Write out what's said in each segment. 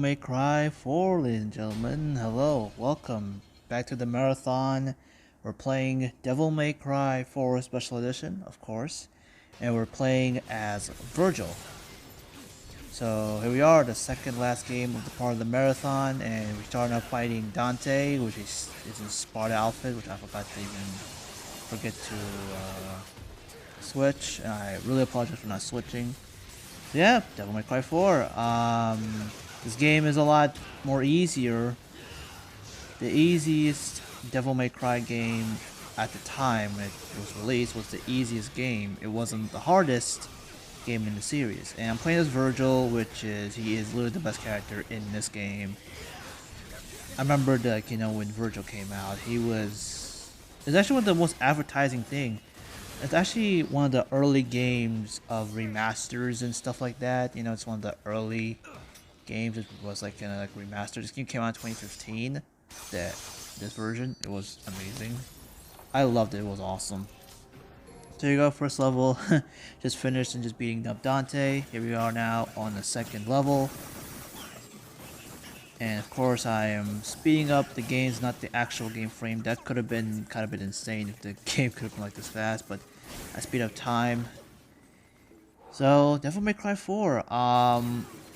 May Cry 4, ladies and gentlemen. Hello, welcome back to the marathon. We're playing Devil May Cry 4 Special Edition, of course, and we're playing as Virgil. So here we are, the second last game of the part of the marathon, and we started out fighting Dante, which is his Sparta outfit, which I forgot to even forget to switch. And I really apologize for not switching. So yeah, Devil May Cry 4. This game is a lot more easier. The easiest Devil May Cry game at the time when it was released was the easiest game. It wasn't the hardest game in the series. And I'm playing as Virgil, he is literally the best character in this game. I remember that, when Virgil came out, it's actually one of the most advertising thing. It's actually one of the early games of remasters and stuff like that. It's one of the early games that was like kind of like remastered. This game came out in 2015. This version, it was amazing. I loved it. It was awesome. So here you go, first level. Just finished and just beating up Dante. Here we are now on the second level. And of course I am speeding up the games, not the actual game frame. That could have been kind of been insane if the game could have been like this fast, but I speed up time. So Devil May Cry 4.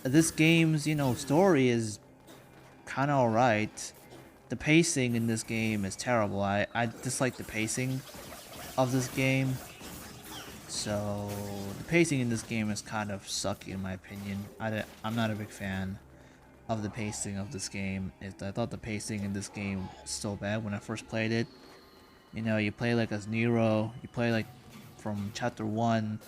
This game's, story is kinda alright. The pacing in this game is terrible. I dislike the pacing of this game. So the pacing in this game is kind of sucky in my opinion. I'm not a big fan of the pacing of this game. I thought the pacing in this game was so bad when I first played it. You play like as Nero, you play like from chapter 1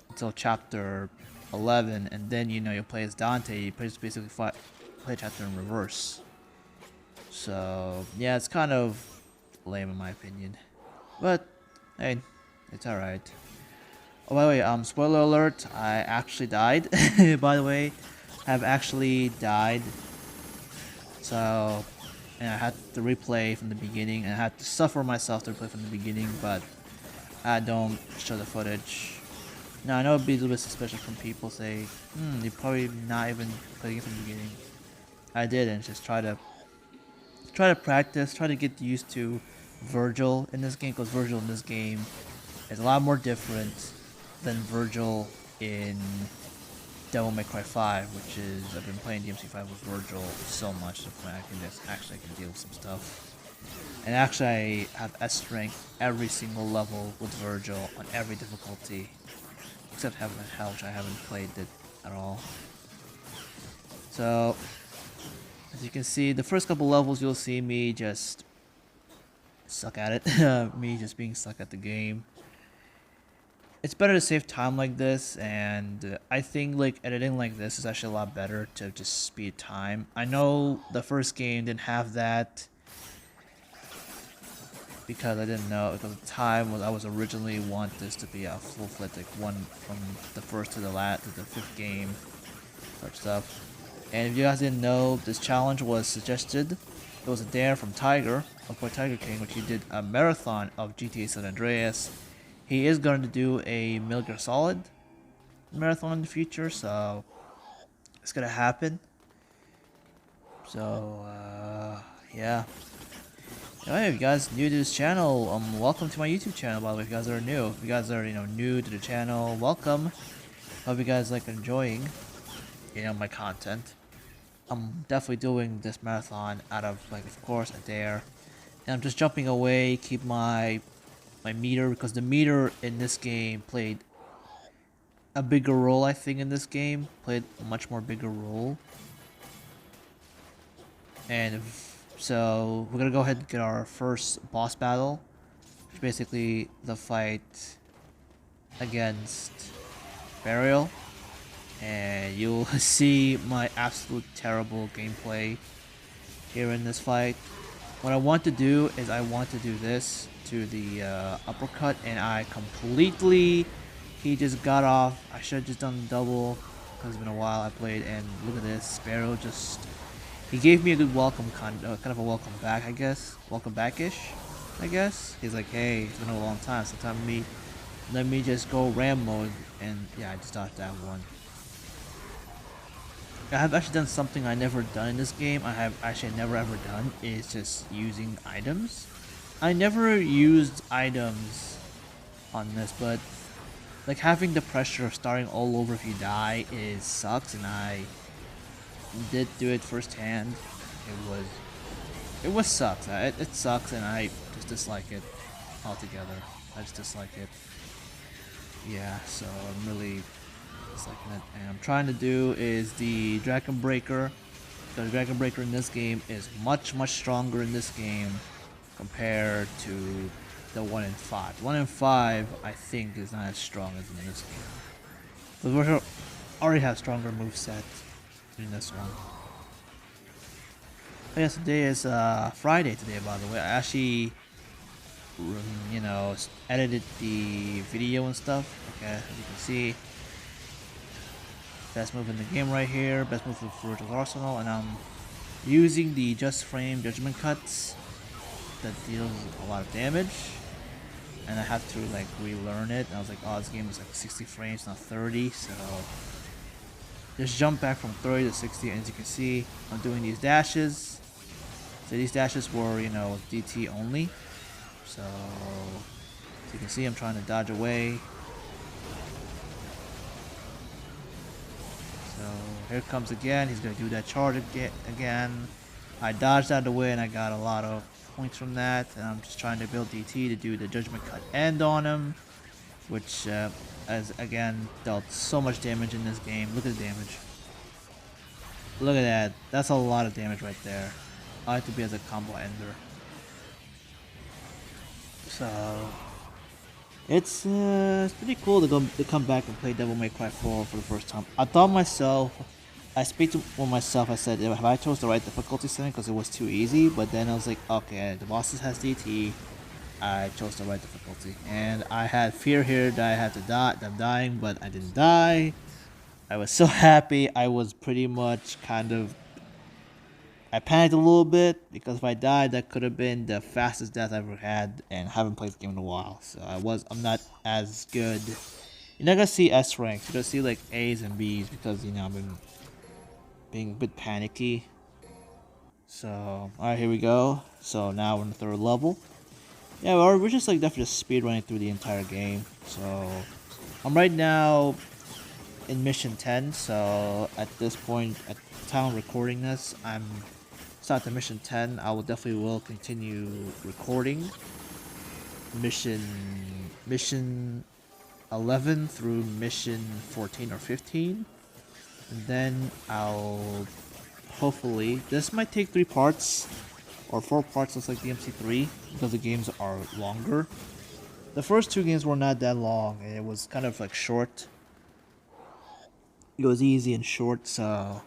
until chapter 11, and then you play as Dante. You basically play chapter in reverse. So yeah, it's kind of lame in my opinion, but hey, it's alright. Oh, by the way, spoiler alert, I actually died. By the way, I've actually died. So, and I had to replay from the beginning, and I had to suffer myself to replay from the beginning, but I don't show the footage. Now, I know it'd be a little bit suspicious when people say, you probably not even playing it from the beginning. I did, and just try to practice, try to get used to Virgil in this game, because Virgil in this game is a lot more different than Virgil in Devil May Cry 5, which is, I've been playing DMC5 with Virgil so much to the point I can deal with some stuff. And actually I have S strength every single level with Virgil on every difficulty, except Heaven and Hell, which I haven't played it at all. So, as you can see, the first couple levels you'll see me just suck at it. Me just being stuck at the game. It's better to save time like this, and I think like editing like this is actually a lot better to just speed time. I know the first game didn't have that because I didn't know, because the time was I was originally want this to be a full-fledged like one from the first to the fifth game, such stuff. And if you guys didn't know, this challenge was suggested. It was a dare from Tiger, of course Tiger King, which he did a marathon of GTA San Andreas. He is going to do a Metal Gear Solid marathon in the future, so it's gonna happen. So yeah. Anyway, if you guys new to this channel, welcome to my YouTube channel. By the way, if you guys are new, if you guys are new to the channel, welcome. Hope you guys like enjoying my content. I'm definitely doing this marathon out of like, of course, a dare, and I'm just jumping away, keep my meter, because the meter in this game played a bigger role. I think in this game played a much more bigger role. And so we're gonna go ahead and get our first boss battle, which is basically the fight against Burial. And you'll see my absolute terrible gameplay here in this fight. What I want to do is I want to do this to the uppercut, and I completely, he just got off. I should have just done the double, because it's been a while I played, and look at this, Sparrow just, he gave me a good welcome, kind of a welcome back, I guess, welcome back-ish, I guess. He's like, hey, it's been a long time, so let me just go ram mode, and yeah, I just dodged that one. I have actually done something I never done in this game. I have actually never ever done is just using items. I never used items on this, but like having the pressure of starting all over if you die is sucks, and I did do it firsthand. It was sucks. It sucks, and I just dislike it altogether. I just dislike it. Yeah, so I'm really disliking it. And I'm trying to do is the Dragon Breaker. The Dragon Breaker in this game is much stronger in this game compared to the 1 in 5. 1 in 5 I think is not as strong as in this game. The Warrior already has stronger moveset in this one. Oh yes, today is Friday today, by the way. I actually edited the video and stuff. Okay, as you can see, best move in the game right here, best move for Virtual Arsenal, and I'm using the Just Frame Judgment Cuts that deals a lot of damage, and I have to like relearn it. And I was like, oh, this game is like 60 frames, not 30, so just jump back from 30 to 60, and as you can see, I'm doing these dashes. So these dashes were, DT only. So, as you can see, I'm trying to dodge away. So, here it comes again. He's going to do that charge again. I dodged out of the way and I got a lot of points from that. And I'm just trying to build DT to do the Judgment Cut end on him. Which, has again, dealt so much damage in this game. Look at the damage. Look at that. That's a lot of damage right there. I like to be as a combo ender. So it's pretty cool to come back and play Devil May Cry 4 for the first time. I thought I speak to myself. I said, have I chose the right difficulty setting because it was too easy? But then I was like, okay, the bosses has DT. I chose the right difficulty, and I had fear here that I had to die. I'm dying, but I didn't die. I was so happy. I was pretty much I panicked a little bit because if I died, that could have been the fastest death I ever had, and I haven't played the game in a while, so I'm not as good. You're not gonna see S ranks. You're gonna see like A's and B's because I've been being a bit panicky. So, all right, here we go. So now we're in the 3rd level. Yeah, we're just like definitely just speed running through the entire game. So I'm right now in mission 10. So at this point, at the time of recording this, I'm start the mission 10. I will definitely will continue recording mission 11 through mission 14 or 15, and then I'll hopefully, this might take 3 parts or 4 parts just like DMC3 because the games are longer. The first 2 games were not that long and it was kind of like short. It was easy and short, so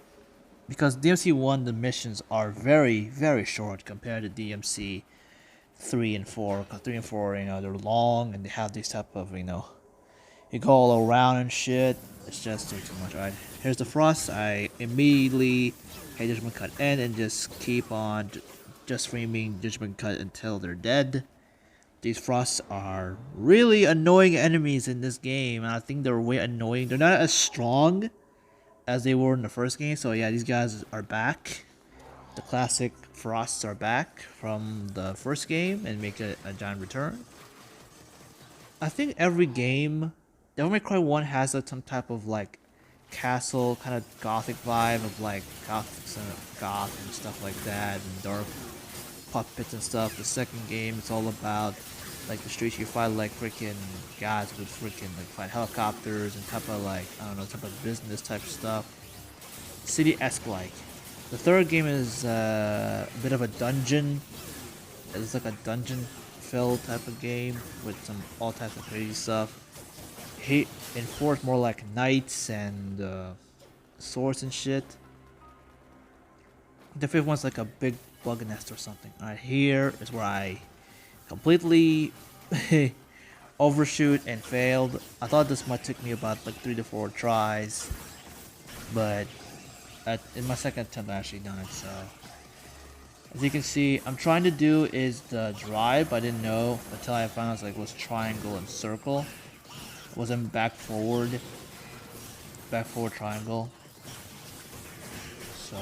because DMC 1 the missions are very short compared to DMC 3 and 4. Because 3 and 4, they're long and they have this type of, you go all around and shit. It's just too much. Alright, here's the Frost. I immediately hit Judgment Cut end and just keep on just framing Judgment Cut until they're dead. These Frosts are really annoying enemies in this game, and I think they're way annoying. They're not as strong as they were in the first game, so yeah, these guys are back. The classic Frosts are back from the first game and make a giant return. I think every game, Devil May Cry 1 has some type of like castle kind of gothic vibe of like goth and stuff like that, and dark puppets and stuff. The second game, it's all about like the streets. You fight like freaking guys with freaking like fight helicopters and type of like, I don't know, type of business type stuff. City-esque like. The third game is a bit of a dungeon. It's like a dungeon filled type of game with all types of crazy stuff. In 4 it's more like knights and swords and shit. The 5th one's like a big bug nest or something. Alright, here is where I completely overshoot and failed. I thought this might take me about like 3 to 4 tries, but in my second attempt I actually done it. So as you can see, I'm trying to do is the drive. I didn't know until I found out it was triangle and circle. It wasn't back forward triangle. So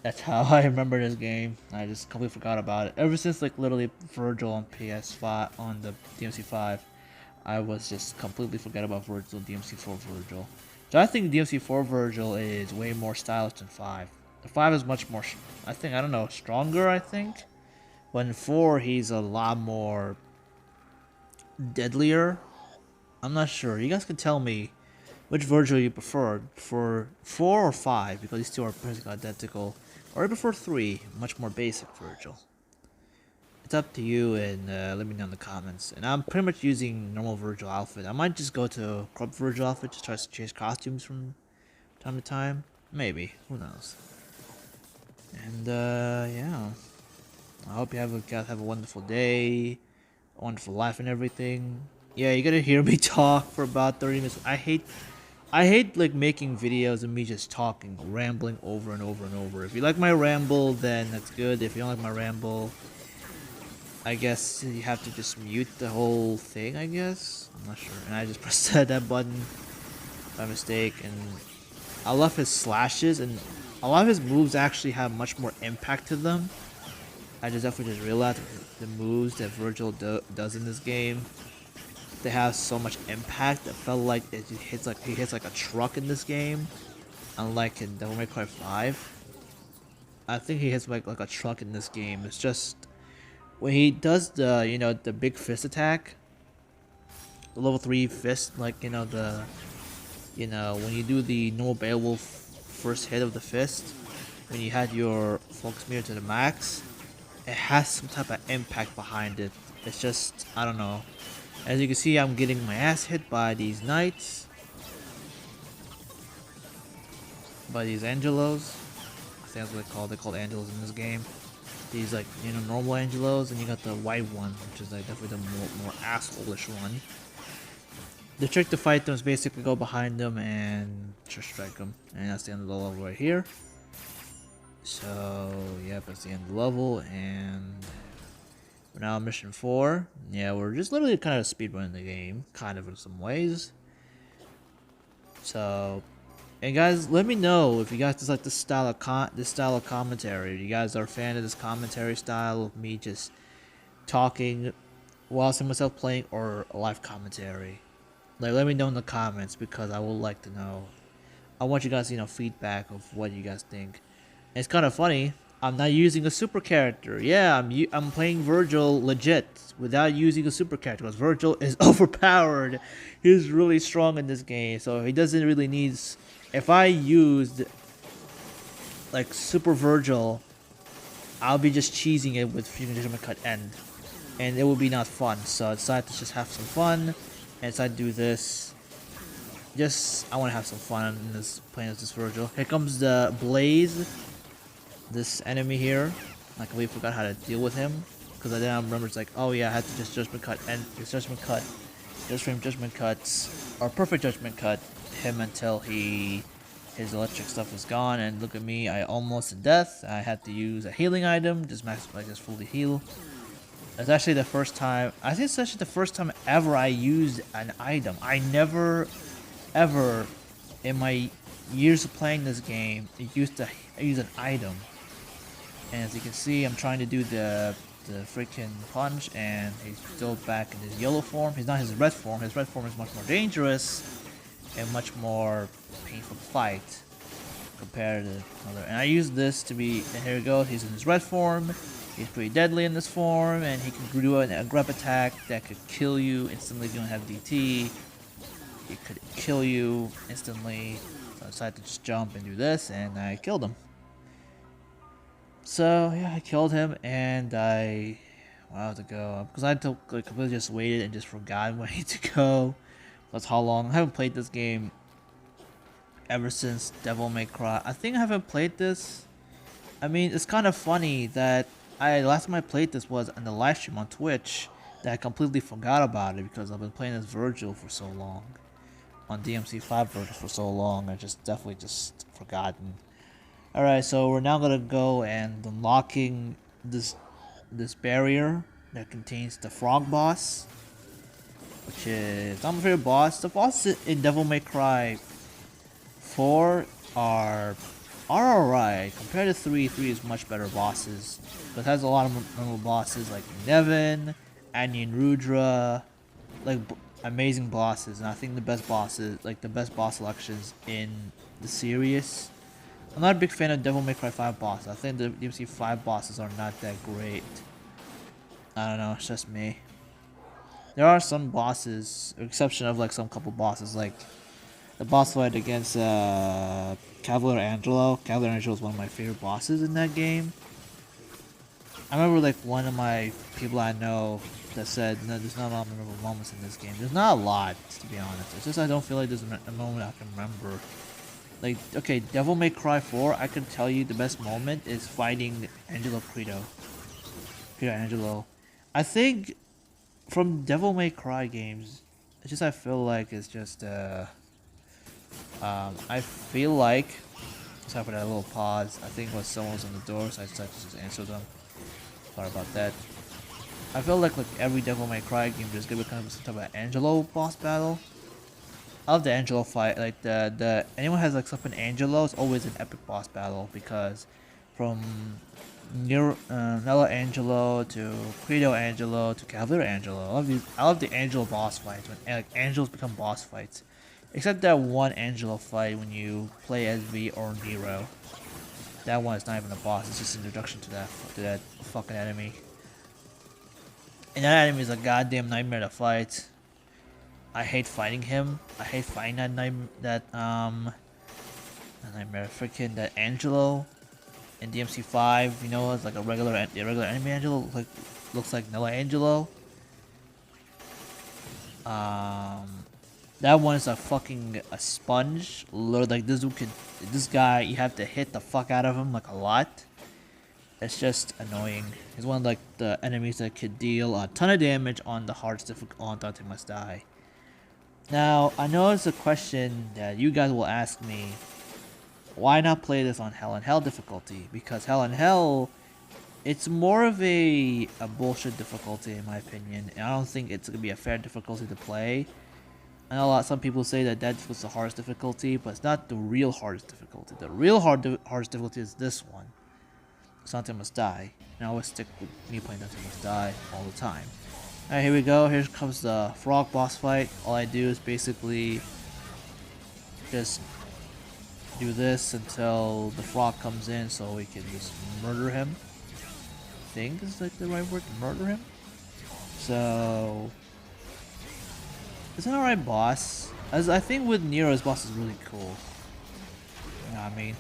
that's how I remember this game. I just completely forgot about it. Ever since like literally Virgil on PS5 on the DMC5, I was just completely forget about Virgil, DMC4 Virgil. So I think DMC4 Virgil is way more stylish than 5. The 5 is much more, I think, I don't know, stronger, I think. But in 4, he's a lot more deadlier. I'm not sure. You guys can tell me which Virgil you prefer. For 4 or 5, because these two are basically identical. Or you prefer 3, much more basic Virgil. It's up to you, and let me know in the comments. And I'm pretty much using normal Virgil outfit. I might just go to Corrupt Virgil outfit to try to change costumes from time to time. Maybe. Who knows? And yeah. I hope you guys have a wonderful day, a wonderful life and everything. Yeah, you gotta hear me talk for about 30 minutes. I hate like making videos of me just talking, rambling over and over and over. If you like my ramble, then that's good. If you don't like my ramble, I guess you have to just mute the whole thing, I guess. I'm not sure. And I just pressed that button by mistake. And I love his slashes, and a lot of his moves actually have much more impact to them. I just definitely just realized the moves that Virgil does in this game, they have so much impact. It felt like he hits like a truck in this game, unlike in Devil May Cry 5. I think he hits like a truck in this game. It's just when he does the the big fist attack, the level 3 fist, like when you do the normal Beowulf first hit of the fist, when you had your focus meter to the max, it has some type of impact behind it. It's just, I don't know. As you can see, I'm getting my ass hit by these knights, by these Angelos. I think that's what they're called Angelos in this game. These like normal Angelos, and you got the white one, which is like definitely the more asshole-ish one. The trick to fight them is basically go behind them and just strike them, and that's the end of the level right here. So, yep, that's the end of the level, and we're now on mission 4. Yeah, we're just literally kind of speedrunning the game, kind of in some ways. So, and guys, let me know if you guys just like this style of commentary. If you guys are a fan of this commentary style of me just talking while seeing myself playing, or a live commentary. Like, let me know in the comments, because I would like to know. I want you guys feedback of what you guys think. It's kind of funny. I'm not using a super character. Yeah, I'm playing Virgil legit without using a super character, because Virgil is overpowered. He's really strong in this game, so he doesn't really need. If I used like Super Virgil, I'll be just cheesing it with Fusion Judgment Cut End, and it would be not fun. So I decided to just have some fun, and decided to do this. I want to have some fun in this playing as this Virgil. Here comes the Blaze. This enemy here, I completely forgot how to deal with him, because I didn't remember. It's like, oh yeah, I had to just Judgment Cut and Judgment Cut, just frame Judgment Cuts, or Perfect Judgment Cut him until his electric stuff was gone. And look at me, I almost to death. I had to use a healing item, just fully heal. That's actually the first time. I think it's actually the first time ever I used an item. I never, ever, in my years of playing this game, used an item. And as you can see, I'm trying to do the freaking punch, and he's still back in his yellow form. He's not his red form. His red form is much more dangerous and much more painful to fight compared to other. And I use this to be. And here we go. He's in his red form. He's pretty deadly in this form, and he can do a grab attack that could kill you instantly if you don't have DT. It could kill you instantly. So I decided to just jump and do this, and I killed him. So yeah, I killed him, and I had to go because I completely just waited and just forgot where I need to go. That's how long I haven't played this game ever since Devil May Cry. I think I haven't played this. I mean, it's kind of funny that last time I played this was on the live stream on Twitch. That I completely forgot about it because I've been playing as Virgil for so long, on DMC5 Virgil for so long. I just definitely just forgotten. Alright, so we're now gonna go and unlocking this barrier that contains the frog boss, which is not my favorite boss. The boss in Devil May Cry 4 are alright. Compared to 3, 3 is much better bosses. But it has a lot of memorable bosses like Nevin, Anian Rudra, like amazing bosses. And I think the best bosses, like the best boss selections in the series. I'm not a big fan of Devil May Cry 5 bosses. I think the DMC 5 bosses are not that great. I don't know, it's just me. There are some bosses, with exception of like some couple bosses, like the boss fight against Cavalier Angelo. Cavalier Angelo is one of my favorite bosses in that game. I remember like one of my people I know that said, no, there's not a lot of memorable moments in this game. There's not a lot, to be honest. It's just I don't feel like there's a moment I can remember. Like, okay, Devil May Cry 4, I can tell you the best moment is fighting Angelo Credo. Credo Angelo. I think from Devil May Cry games, it's just I feel like it's just, I feel like, sorry for that little pause, I think when someone was on the door, so I decided to just answer them. Sorry about that. I feel like every Devil May Cry game, there's gonna be kind of some type of Angelo boss battle. I love the Angelo fight. Like anyone has like something Angelo, it's always an epic boss battle because from Nella Angelo to Credo Angelo to Cavalier Angelo, I love the Angelo boss fights when like Angelos become boss fights. Except that one Angelo fight when you play as V or Nero. That one is not even a boss. It's just an introduction to that fucking enemy. And that enemy is a goddamn nightmare to fight. I hate fighting him. I hate fighting that nightmare. Freaking that Angelo in DMC5. You know, it's like a regular enemy Angelo. Looks like Nella Angelo. That one is a sponge. Like this guy, you have to hit the fuck out of him like a lot. It's just annoying. He's one of like the enemies that could deal a ton of damage on the hardest difficult on Dante Must Die. Now, I know it's a question that you guys will ask me. Why not play this on Hell in Hell difficulty? Because Hell in Hell, it's more of a bullshit difficulty in my opinion. And I don't think it's gonna be a fair difficulty to play. I know some people say that was the hardest difficulty, but it's not the real hardest difficulty. The real hardest difficulty is this one. Dante Must Die. And I always stick with me playing Dante Must Die all the time. Alright, here we go. Here comes the frog boss fight. All I do is basically just do this until the frog comes in so we can just murder him. I think is like the right word to murder him. So it's an alright boss. As I think with Nero's boss is really cool. You know what I mean?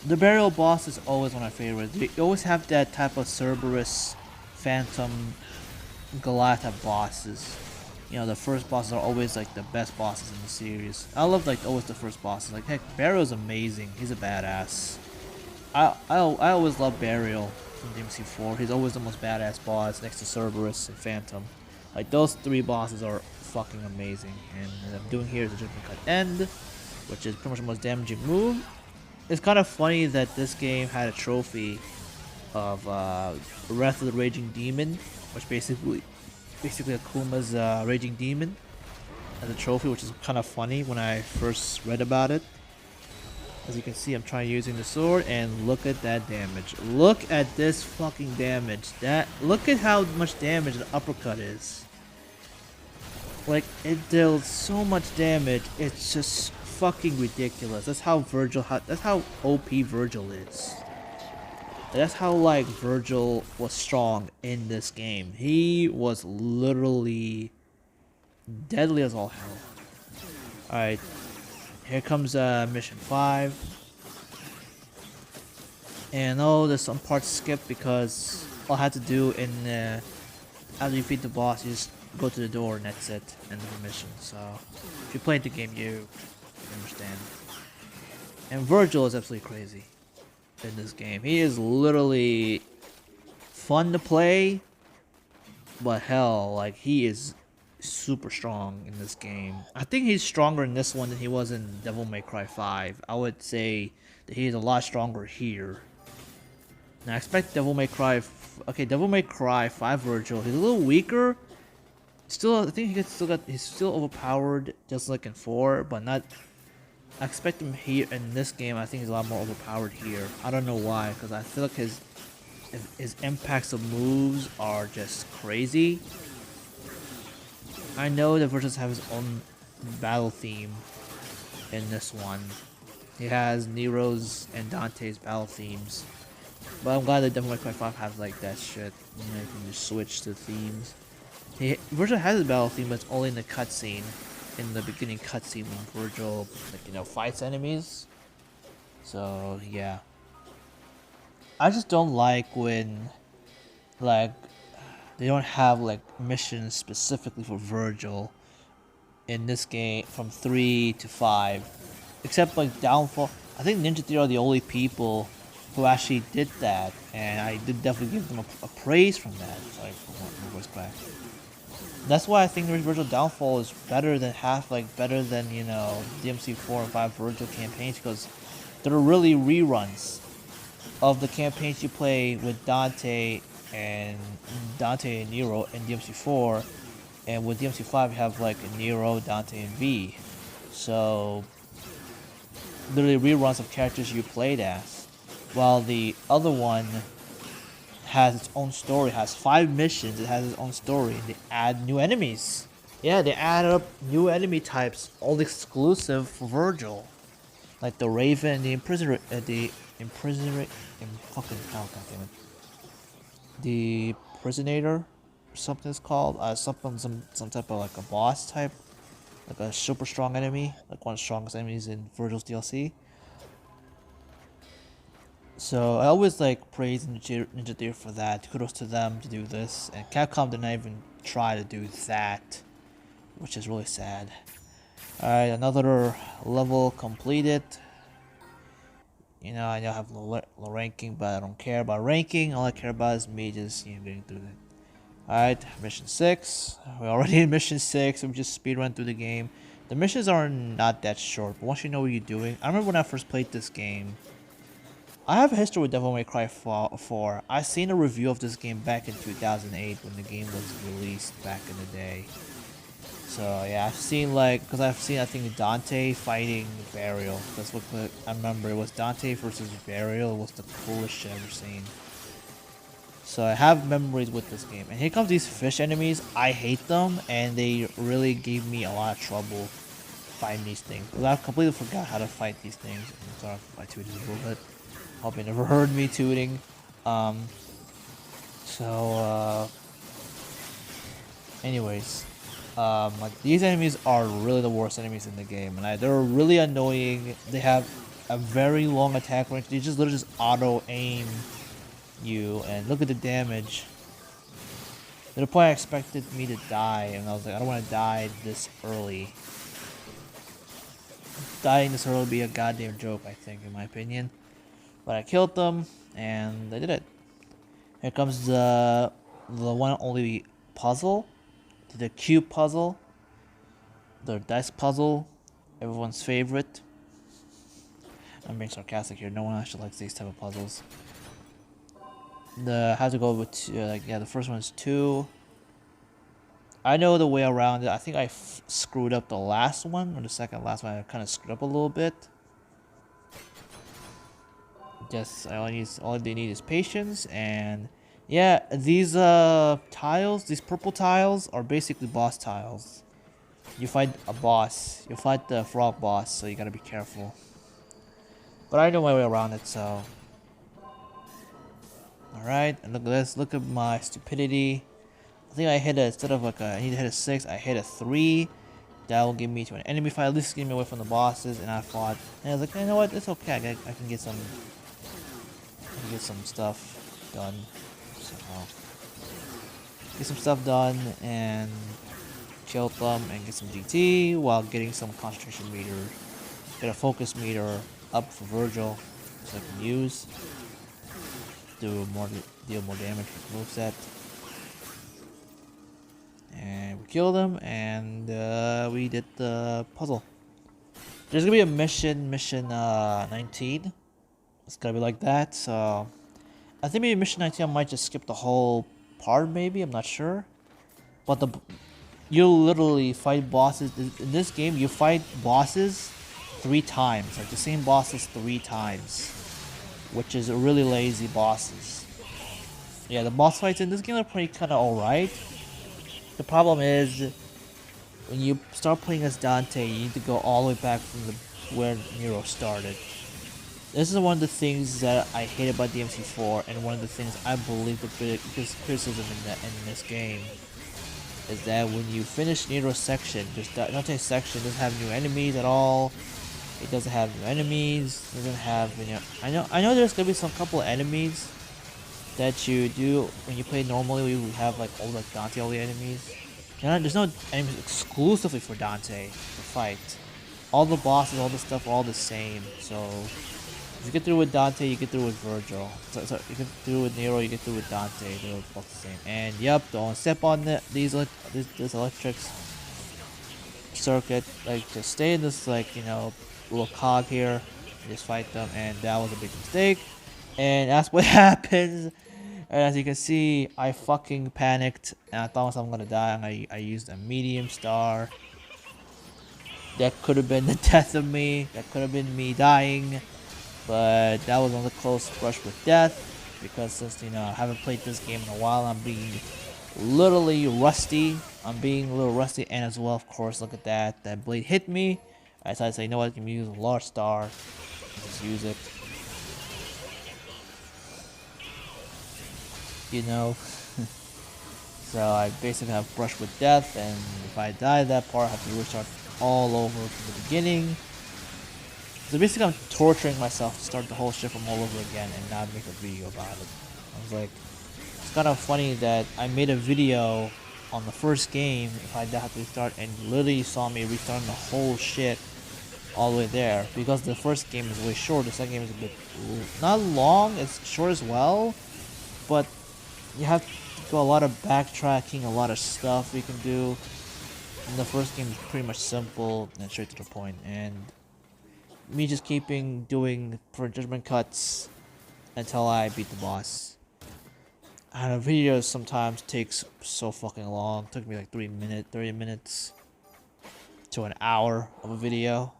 The burial boss is always one of my favorites. They always have that type of Cerberus, Phantom, Galata bosses. You know, the first bosses are always like the best bosses in the series. I love like always the first bosses. Like heck, Burial's amazing. He's a badass. I always love Burial from DMC4. He's always the most badass boss next to Cerberus and Phantom. Like those three bosses are fucking amazing. And what I'm doing here is a Judgment Cut End, which is pretty much the most damaging move. It's kind of funny that this game had a trophy of Wrath of the Raging Demon, which basically Akuma's Raging Demon as a trophy, which is kind of funny when I first read about it. As you can see, I'm trying using the sword, and look at that damage. Look at this fucking damage. Look at how much damage an uppercut is. Like, it deals so much damage, it's just fucking ridiculous. That's how OP Virgil is. That's how like Virgil was strong in this game. He was literally deadly as all hell. Alright, here comes mission 5. And there's some parts skipped because all I had to do after you beat the boss, you just go to the door and that's it, end of the mission. So if you played the game, you understand. And Virgil is absolutely crazy in this game. He is literally fun to play, but hell, like he is super strong in this game. I think he's stronger in this one than he was in Devil May Cry 5. I would say that he is a lot stronger here. Now I expect Devil May Cry 5 Virgil. He's a little weaker. Still, I think he's still overpowered just like in 4, but not I expect him here in this game. I think he's a lot more overpowered here. I don't know why, because I feel like his impacts of moves are just crazy. I know that Virtus have his own battle theme in this one. He has Nero's and Dante's battle themes. But I'm glad that Devil May Cry 5 has like that shit. You know, you can just switch to themes. Virgil has a battle theme, but it's only in the cutscene. In the beginning cutscene when Virgil, like, you know, fights enemies. So, yeah. I just don't like when, like, they don't have, like, missions specifically for Virgil in this game from 3 to 5. Except, like, Downfall. I think Ninja Theory are the only people who actually did that. And I did definitely give them a praise from that. Sorry for my voice crack. That's why I think Virgil Downfall is better than better than, you know, DMC 4 and 5 Virgil campaigns, because they're really reruns of the campaigns you play with Dante and Nero in DMC 4, and with DMC 5 you have like Nero, Dante, and V. So literally reruns of characters you played as, while the other one has its own story, has 5 missions, it has its own story, and they add new enemies. Yeah, they added up new enemy types, all exclusive for Virgil. Like the Raven, the Imprisoner, fucking hell, goddammit. The Prisonator, something is called, some type of like a boss type, like a super strong enemy, like one of the strongest enemies in Virgil's DLC. So I always like praise Ninja Theory for that. Kudos to them to do this, and Capcom did not even try to do that, which is really sad. Alright, another level completed. You know, I know I have low ranking, but I don't care about ranking. All I care about is me just, you know, getting through it. Alright, mission 6. We're already in mission 6. We just speedrun through the game. The missions are not that short, but once you know what you're doing. I remember when I first played this game. I have a history with Devil May Cry 4. I seen a review of this game back in 2008 when the game was released back in the day. So yeah, I've seen I think Dante fighting Burial. That's what I remember. It was Dante versus Burial. It was the coolest shit I've ever seen. So I have memories with this game. And here comes these fish enemies. I hate them, and they really gave me a lot of trouble fighting these things. Because I completely forgot how to fight these things. I'm sorry if I tooted a little bit. Hope you never heard me tooting. Anyways, like these enemies are really the worst enemies in the game, and they're really annoying. They have a very long attack range. They just literally just auto aim you, and look at the damage. To the point I expected me to die, and I was like, I don't want to die this early. Dying this early would be a goddamn joke, I think, in my opinion. But I killed them, and I did it. Here comes the one and only puzzle, the cube puzzle, the dice puzzle, everyone's favorite. I'm being sarcastic here. No one actually likes these type of puzzles. I have to go with the first one is 2. I know the way around it. I think I screwed up the last one, or the second last one. I kind of screwed up a little bit. Just all they need is patience, and yeah, these tiles, these purple tiles are basically boss tiles. You fight a boss, you fight the frog boss, so you gotta be careful. But I know my way around it, so. Alright, and look at this, look at my stupidity. I think I hit instead of I need to hit a 6, I hit a 3. That will give me to an enemy fight, at least get me away from the bosses, and I fought. And I was like, you know what, it's okay, I can get some stuff done. So get some stuff done and kill them and get some GT while getting some concentration meter, get a focus meter up for Virgil so I can use deal more damage with moveset. And we killed them, and we did the puzzle. There's gonna be a mission 19. It's gonna be like that, so I think maybe mission 19 I might just skip the whole part, maybe, I'm not sure. But you literally fight bosses. In this game, you fight bosses 3 times, like the same bosses 3 times, which is really lazy bosses. Yeah, the boss fights in this game are pretty kind of alright. The problem is, when you start playing as Dante, you need to go all the way back from where Nero started. This is one of the things that I hate about DMC4, and one of the things I believe the biggest criticism in this game is that when you finish Nero's section, just Dante's section doesn't have new enemies at all. It doesn't have new enemies. Doesn't have I know there's gonna be some couple of enemies that you do when you play normally. We have like all like Dante all the enemies. There's no enemies exclusively for Dante to fight. All the bosses, all the stuff are all the same. So if you get through with Dante, you get through with Virgil. So you get through with Nero, you get through with Dante. They're both the same. And yep, don't step on this electric circuit. Like just stay in this little cog here. Just fight them, and that was a big mistake. And that's what happens. And as you can see, I fucking panicked, and I thought I'm gonna die, and I used a medium star. That could have been the death of me. That could have been me dying. But that was on the close brush with death. Because since, I haven't played this game in a while, I'm being literally rusty. I'm being a little rusty, and as well, of course, look at that. That blade hit me. I decided to say, you know what, I can use a large star. Just use it. So I basically have brushed with death, and if I die that part, I have to restart all over from the beginning. So basically I'm torturing myself to start the whole shit from all over again and not make a video about it. I was like, it's kind of funny that I made a video on the first game if I have to restart, and literally saw me restarting the whole shit all the way there, because the first game is way short. The second game is a bit not long, it's short as well, but you have to go a lot of backtracking, a lot of stuff you can do. And the first game is pretty much simple and straight to the point, and me just doing judgment cuts until I beat the boss. And videos sometimes takes so fucking long. It took me like 30 minutes to an hour of a video.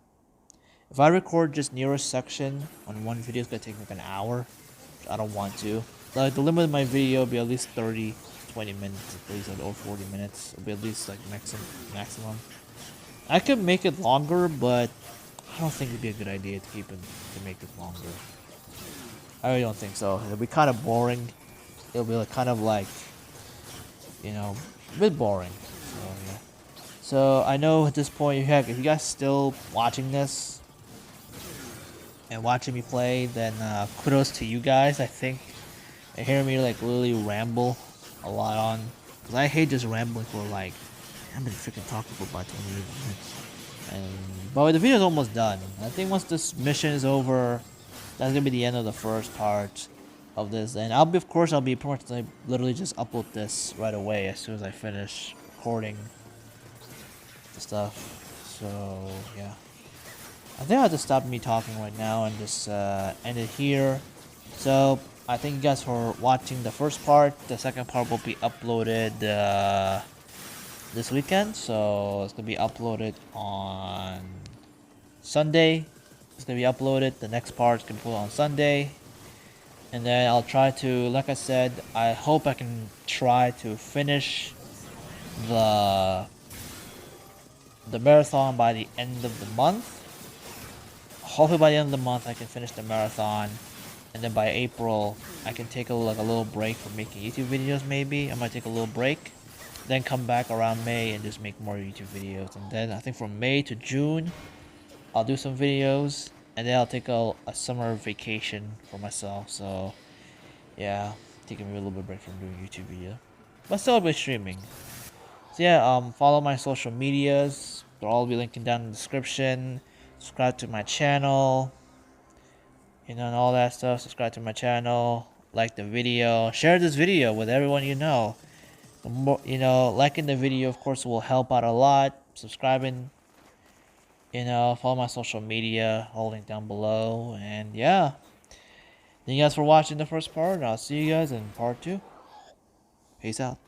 If I record just Nero's section on one video, it's gonna take like an hour. I don't want to. Like the limit of my video will be at least 30, 20 minutes at least, or 40 minutes. It'll be at least like maximum. I could make it longer, but I don't think it'd be a good idea to make it longer. I really don't think so. It'll be kind of boring. It'll be like kind of like, a bit boring. So yeah. So I know at this point, if you guys still watching this and watching me play, then kudos to you guys. I think hearing me like really ramble a lot on, because I hate just rambling for like, I've been freaking talking for about 20 minutes. But the video's almost done. I think once this mission is over, that's gonna be the end of the first part of this. And I'll be pretty much literally just upload this right away as soon as I finish recording the stuff. So yeah, I think I'll have to stop me talking right now and just end it here. So I thank you guys for watching the first part. The second part will be uploaded this weekend, so it's gonna be uploaded on Sunday. It's gonna be uploaded. The next part is gonna be put on Sunday, and then I'll try to, like I said, I hope I can try to finish the marathon by the end of the month. Hopefully by the end of the month I can finish the marathon, and then by April I can take a little break from making YouTube videos. Maybe I might take a little break, then come back around May and just make more YouTube videos. And then I think from May to June I'll do some videos, and then I'll take a summer vacation for myself. So yeah, taking me a little bit break from doing YouTube video, but still I'll be streaming. So yeah, follow my social medias. They'll all be linking down in the description. Subscribe to my channel, and all that stuff. Subscribe to my channel, like the video, share this video with everyone you know. The more, liking the video, of course, will help out a lot. Subscribing, follow my social media, all linked down below. And yeah, thank you guys for watching the first part, and I'll see you guys in part 2. Peace out.